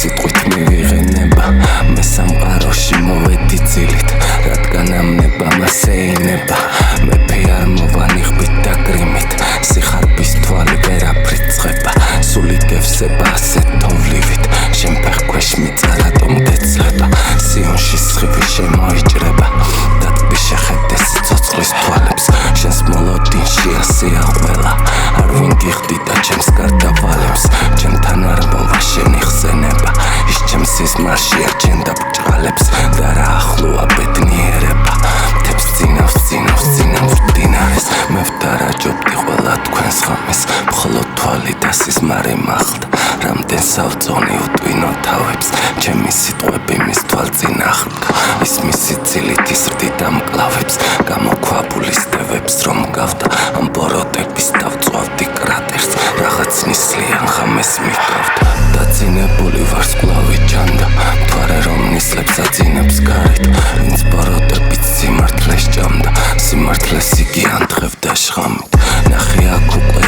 სიტყვით მივიღენება მე სამყაროში მოვედი ძილით რადგან ამნება მასე ინება მეფე არ მოვანიღბით და გრიმით სიხარბის თვალი ვერაფრით ცხება სული გევსება ასე თოვლივით შენ ფეხქვეშ მიწა რატომ გეცლება სიონში სხივი შემოიჭრება და ტბი შეხედე სიცოცხლის თვალებს შენს მოლოდინში ასეა ყველა არ ვინ გიხდი და ჩემს გარდავალებს ჩემთან არ მოვა შენი ხსენება ის ჩემს სიზმარშია ჩემ და ბჭყალებს და რა ახლოა ბედნიერება მთებს წინავს დინარეს მე ვდარაჯობდი ყველა თქვენს ღამეს მხოლოდ თვალი და სიზმარი მახლდა რამდენ სავწონი უტვინო თავებს ჩემი სიტყვები მის თვალწინ აღდგა ის მისი ცილით ისრდი დამკლავებს გამოქვაბულის დევებს რომ გავდა ამ ბოროტების დავწვავდი კრატერს რაღაც ნისლიან ღამეს მიყავდა დაცინებული ვარსკვლავი ჩანდა მთვარე რომ ნისლებს აძინებს გარეთ ვინც ბოროტებით სიმართლეს ჭამდა სიმართლეს იგი ანთღევდა შხამით ნახე აქ უკვე